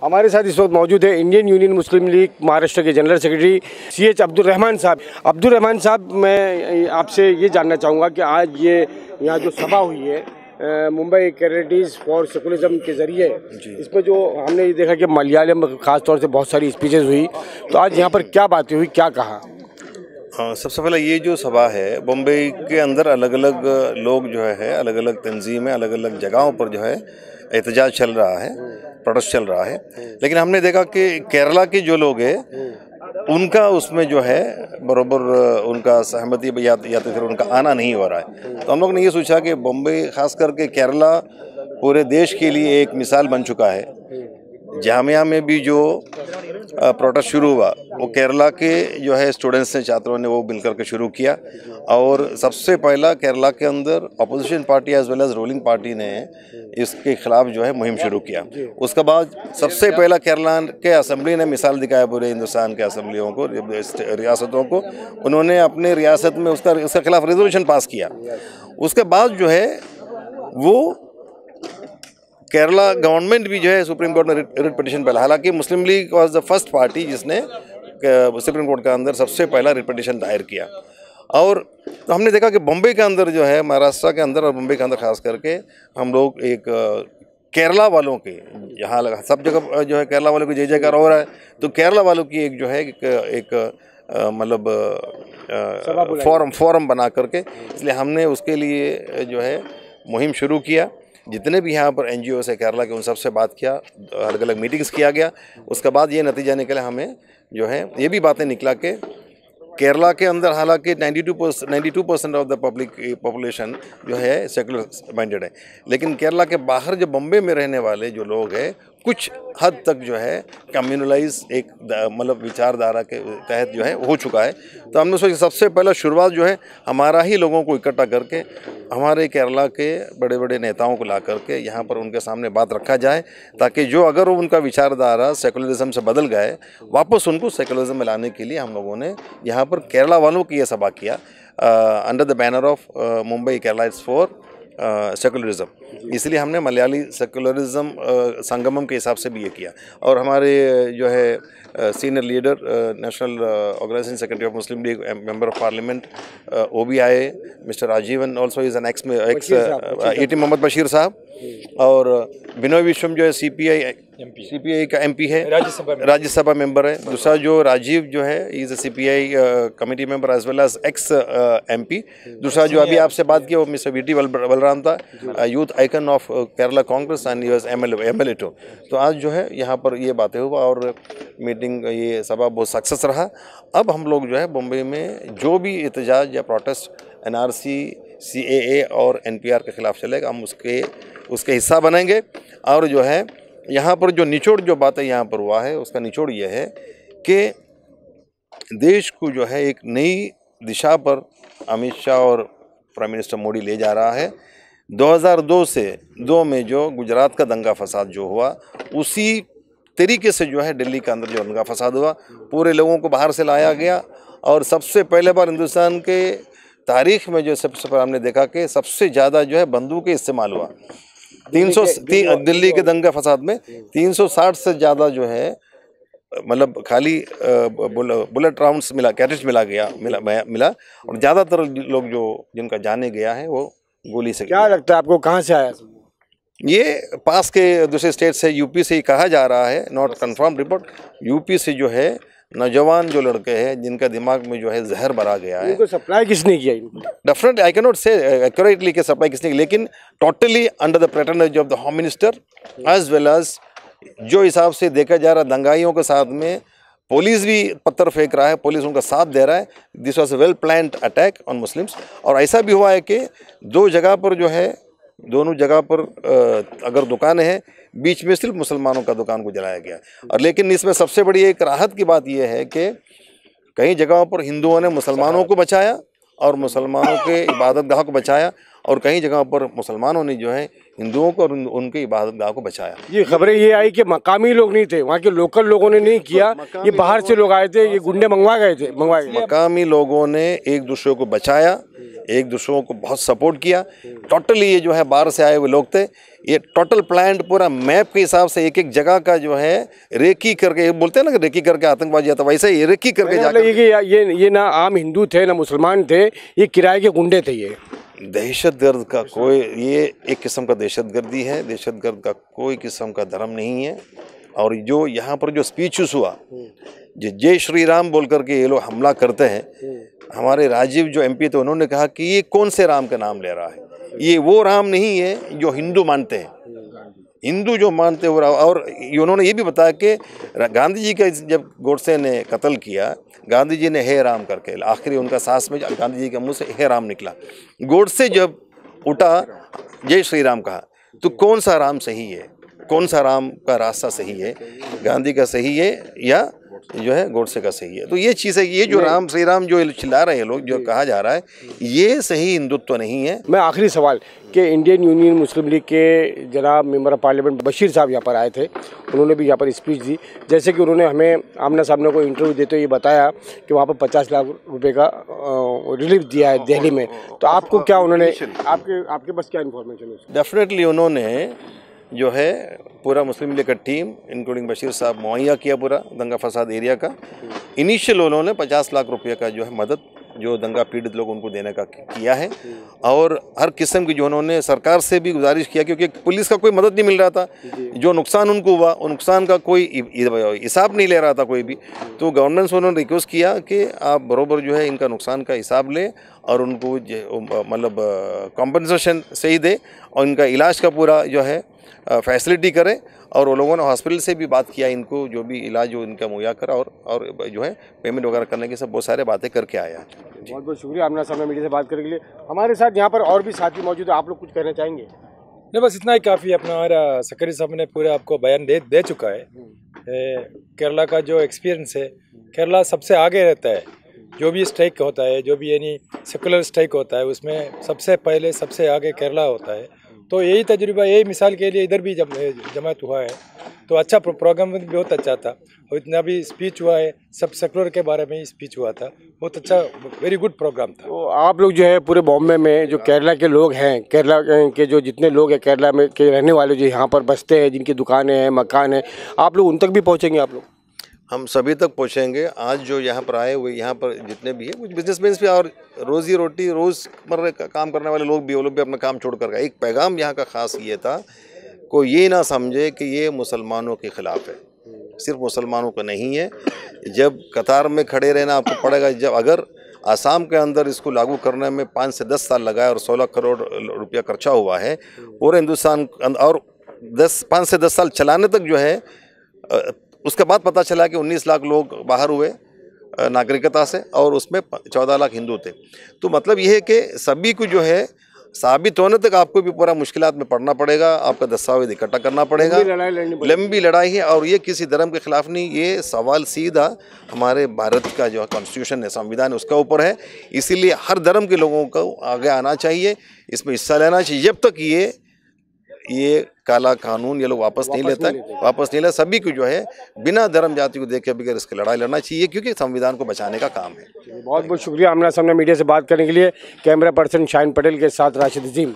हमारे साथ इस वक्त मौजूद है इंडियन यूनियन मुस्लिम लीग महाराष्ट्र के general secretary CH Abdul Rahman साहब। अब्दुल रहमान साहब, मैं आपसे ये जानना चाहूँगा कि आज ये यहाँ जो सभा हुई है मुंबई कैरेटिस फॉर सेकुलरिज्म के ज़रिए, इसमें जो हमने ये देखा कि मलयालम ख़ास तौर से बहुत सारी स्पीचेस हुई, तो आज यहाँ पर क्या बातें हुई, क्या कहा? हाँ, सबसे पहले ये जो सभा है मुंबई के अंदर अलग अलग लोग जो है अलग अलग तंजीमें अलग अलग जगहों पर जो है एहतजाज चल रहा है, प्रोटेस्ट चल रहा है। लेकिन हमने देखा कि केरला के जो लोग हैं उनका उसमें जो है बराबर उनका सहमति या तो फिर उनका आना नहीं हो रहा है। तो हम लोग ने ये सोचा कि बम्बई खास करके केरला पूरे देश के लिए एक मिसाल बन चुका है। जामिया में भी जो प्रोटेस्ट शुरू हुआ वो केरला के जो है स्टूडेंट्स ने, छात्रों ने वो मिलकर के शुरू किया। और सबसे पहला केरला के अंदर opposition party as well as ruling party ने इसके खिलाफ जो है मुहिम शुरू किया। उसके बाद सबसे पहला केरला के असेंबली ने मिसाल दिखाया पूरे हिंदुस्तान के असेंबलियों को, रियासतों को। उन्होंने अपने रियासत में उसके खिलाफ रेजोल्यूशन पास किया। उसके बाद जो है वो केरला गवर्नमेंट भी जो है सुप्रीम कोर्ट में रिट पिटीशन पहला, हालांकि Muslim League was the first party जिसने सुप्रीम कोर्ट के अंदर सबसे पहला रिट पिटीशन दायर किया। और तो हमने देखा कि बम्बई के अंदर जो है, महाराष्ट्र के अंदर और मुंबई के अंदर खास करके हम लोग एक केरला वालों के, यहाँ सब जगह जो है केरला वालों की जय जयकार हो रहा है, तो केरला वालों की एक जो है एक मतलब फोरम बना करके, इसलिए हमने उसके लिए जो है मुहिम शुरू किया। जितने भी यहाँ पर NGO है केरला के, उन सबसे बात किया, अलग अलग मीटिंग्स किया गया। उसके बाद ये नतीजा निकला हमें जो है ये भी बातें निकला कि केरला के अंदर हालांकि 92% ऑफ द पॉपुलेशन जो है सेकुलर माइंडेड है, लेकिन केरला के बाहर जो बम्बई में रहने वाले जो लोग हैं कुछ हद तक जो है कम्युनलाइज एक मतलब विचारधारा के तहत जो है हो चुका है। तो हमने सोचा सबसे पहला शुरुआत जो है हमारा ही लोगों को इकट्ठा करके हमारे केरला के बड़े बड़े नेताओं को ला करके यहाँ पर उनके सामने बात रखा जाए, ताकि जो अगर उनका विचारधारा सेकुलरिज्म से बदल गए वापस उनको सेकुलरिज्म में लाने के लिए हम लोगों ने यहाँ पर केरला वालों की ये सभा किया under the banner of Mumbai कैरेटिस फॉर सेकुलरिज्म। इसलिए हमने मलयाली सेकुलरिज्म संगमम के हिसाब से भी ये किया। और हमारे जो है senior leader national organisation secretary of Muslim League, member of parliament वो भी आए, mister Rajeevan also is an ex ET Mohammed Basheer साहब। और बिनोय विश्वम जो है CPI का MP है, राज्यसभा मेंबर है। दूसरा जो राजीव जो है is CPI committee member as well as ex MP। दूसरा जो अभी आपसे बात किया वो मिस्टर VT बलराम था, youth icon of Kerala Congress and he was MLA too. तो आज जो है यहाँ पर ये बातें हुआ और मीटिंग, ये सभा बहुत सक्सेस रहा। अब हम लोग जो है मुंबई में जो भी एहतजाज या प्रोटेस्ट NRC, CAA और NPR के खिलाफ चलेगा, हम उसके हिस्सा बनेंगे। और जो है यहाँ पर जो निचोड़ जो बातें यहाँ पर हुआ है उसका निचोड़ ये है कि देश को जो है एक नई दिशा पर अमित शाह और प्राइम मिनिस्टर मोदी ले जा रहा है। 2002 से 2 में जो गुजरात का दंगा फसाद जो हुआ, उसी तरीके से जो है दिल्ली के अंदर जो दंगा फसाद हुआ, पूरे लोगों को बाहर से लाया गया। और सबसे पहले बार हिंदुस्तान के तारीख में जो सबसे पहले हमने देखा कि सबसे ज़्यादा जो है बंदूकें इस्तेमाल हुआ। दिल्ली के दंगा फसाद में 360 से ज़्यादा जो है मतलब खाली बुलेट राउंड्स मिला, कैरेट्स मिला और ज़्यादातर लोग जो जिनका जाने गया है वो गोली से। क्या लगता है आपको, कहाँ से आया? ये पास के दूसरे स्टेट से, UP से ही कहा जा रहा है, नॉट कंफर्म रिपोर्ट। UP से जो है नौजवान जो लड़के हैं जिनका दिमाग में जो है जहर भरा गया है। इनको सप्लाई किसने किया? Definitely I can not say accurately कि सप्लाई किसने, लेकिन totally under the patronage of the home minister as well as जो हिसाब से देखा जा रहा दंगाइयों के साथ में पुलिस भी पत्थर फेंक रहा है, पुलिस उनका साथ दे रहा है। This was a well planned attack on Muslims. और ऐसा भी हुआ है कि 2 जगह पर जो है, दोनों जगह पर अगर दुकानें हैं, बीच में सिर्फ मुसलमानों का दुकान को जलाया गया। और लेकिन इसमें सबसे बड़ी एक राहत की बात यह है कि कई जगहों पर हिंदुओं ने मुसलमानों को बचाया और मुसलमानों के इबादत गाह को बचाया, और कई जगहों पर मुसलमानों ने जो है हिंदुओं को और उनके इबादत गाह को बचाया। ये खबरें ये आई कि मकामी लोग नहीं थे, वहाँ के लोकल लोगों ने नहीं किया, ये बाहर से लोग आए थे, ये गुंडे मंगवाए गए थे। मकामी लोगों ने एक दूसरे को बचाया, एक दूसरों को बहुत सपोर्ट किया। टोटली ये जो है बाहर से आए हुए लोग थे, ये टोटल प्लान पूरा मैप के हिसाब से एक एक जगह का जो है रेकी करके, बोलते हैं ना कि रेकी करके आतंकवादी आता, वैसे ही रेकी करके जाकर ये ना आम हिंदू थे ना मुसलमान थे, ये किराए के गुंडे थे। ये दहशतगर्द का कोई, ये एक किस्म का दहशतगर्दी है, दहशतगर्द का कोई किस्म का धर्म नहीं है। और जो यहाँ पर जो स्पीचेस हुआ, जय श्री राम बोल करके ये लोग हमला करते हैं। हमारे राजीव जो एमपी थे, उन्होंने कहा कि ये कौन से राम का नाम ले रहा है, ये वो राम नहीं है जो हिंदू मानते हैं। हिंदू जो मानते हैं और उन्होंने ये भी बताया कि गांधी जी का जब गोडसे ने कत्ल किया, गांधी जी ने हे राम करके आखिरी उनका सांस में गांधी जी के मुंह से हे राम निकला। गोडसे जब उठा जय श्री राम कहा, तो कौन सा राम सही है, कौन सा राम का रास्ता सही है, गांधी का सही है या जो है गोडसे का सही है? तो ये चीज़ है, ये जो राम श्री राम जो चिल्ला रहे हैं लोग, जो कहा जा रहा है, ये सही हिंदुत्व नहीं है। मैं आखिरी सवाल कि इंडियन यूनियन मुस्लिम लीग के जनाब मेंबर ऑफ पार्लियामेंट बशीर साहब यहाँ पर आए थे, उन्होंने भी यहाँ पर स्पीच दी। जैसे कि उन्होंने हमें आमना सामने को इंटरव्यू देते हुए ये बताया कि वहाँ पर 50 लाख रुपए का रिलीफ दिया है दिल्ली में। तो आपको क्या उन्होंने, आपके पास क्या इन्फॉर्मेशन है? डेफिनेटली उन्होंने जो है पूरा मुस्लिम लीग का टीम इंक्लूडिंग बशीर साहब मुहैया किया पूरा दंगा फसाद एरिया का। इनिशियल उन्होंने 50 लाख रुपये का जो है मदद जो दंगा पीड़ित लोग उनको देने का किया है। और हर किस्म की जो उन्होंने सरकार से भी गुजारिश किया, क्योंकि पुलिस का कोई मदद नहीं मिल रहा था, जो नुकसान उनको हुआ उन नुकसान का कोई हिसाब नहीं ले रहा था कोई भी। तो गवर्नमेंट से उन्होंने रिक्वेस्ट किया कि आप बरोबर जो है इनका नुकसान का हिसाब लें और उनको मतलब कॉम्पनसेशन सही दे और इनका इलाज का पूरा जो है फैसिलिटी करें। और वो लोगों ने हॉस्पिटल से भी बात किया, इनको जो भी इलाज जो इनका मुहैया करा और जो है पेमेंट वगैरह करने की सब बहुत सारे बातें करके आया। बहुत बहुत शुक्रिया आपने समय मीडिया से बात करने के लिए। हमारे साथ यहाँ पर और भी साथी मौजूद है, आप लोग कुछ कहना चाहेंगे? नहीं, बस इतना ही काफ़ी। अपना हमारा सकरी साहब ने पूरा आपको बयान दे चुका है। केरला का जो एक्सपीरियंस है, केरला सबसे आगे रहता है। जो भी स्ट्राइक होता है, जो भी यानी सेकुलर स्ट्राइक होता है, उसमें सबसे पहले सबसे आगे केरला होता है। तो यही तजुर्बा, यही मिसाल के लिए इधर भी जमात हुआ है। तो अच्छा प्रोग्राम भी बहुत अच्छा था। और इतना भी स्पीच हुआ है, सब सेकुलर के बारे में ही स्पीच हुआ था, बहुत अच्छा, वेरी गुड प्रोग्राम था। तो आप लोग जो है पूरे बॉम्बे में जो केरला के लोग हैं, केरला के जो जितने लोग हैं केरला में के रहने वाले जो यहाँ पर बसते हैं, जिनकी दुकानें हैं, मकान हैं, आप लोग उन तक भी पहुँचेंगे? आप लोग? हम सभी तक पहुँचेंगे। आज जो यहाँ पर आए हुए, यहाँ पर जितने भी है कुछ बिजनेसमैन भी और रोज़ी रोटी रोज़मर्रा का काम करने वाले लोग भी, वो लोग भी अपना काम छोड़ कर गए। एक पैगाम यहाँ का ख़ास ये था, कोई ये ना समझे कि ये मुसलमानों के ख़िलाफ़ है, सिर्फ मुसलमानों का नहीं है। जब कतार में खड़े रहना आपको पड़ेगा। जब अगर आसाम के अंदर इसको लागू करने में 5 से 10 साल लगाए और 16 करोड़ रुपया खर्चा हुआ है पूरे हिंदुस्तान, और 5 से 10 साल चलाने तक जो है, उसके बाद पता चला कि 19 लाख लोग बाहर हुए नागरिकता से और उसमें 14 लाख हिंदू थे। तो मतलब ये है कि सभी को जो है साबित होने तक आपको भी पूरा मुश्किलात में पड़ना पड़ेगा, आपका दस्तावेज इकट्ठा करना पड़ेगा, लंबी लड़ाई है। और ये किसी धर्म के खिलाफ नहीं, ये सवाल सीधा हमारे भारत का जो कॉन्स्टिट्यूशन है, संविधान है, उसका ऊपर है। इसीलिए हर धर्म के लोगों को आगे आना चाहिए, इसमें हिस्सा लेना चाहिए। जब तक ये काला कानून ये लोग वापस नहीं लेता, सभी को जो है बिना धर्म जाति को देखे बगैर इसकी लड़ाई लड़ना चाहिए, क्योंकि संविधान को बचाने का काम है। बहुत बहुत शुक्रिया आमना सामने मीडिया से बात करने के लिए। कैमरा पर्सन शाहीन पटेल के साथ राशिद अजीम।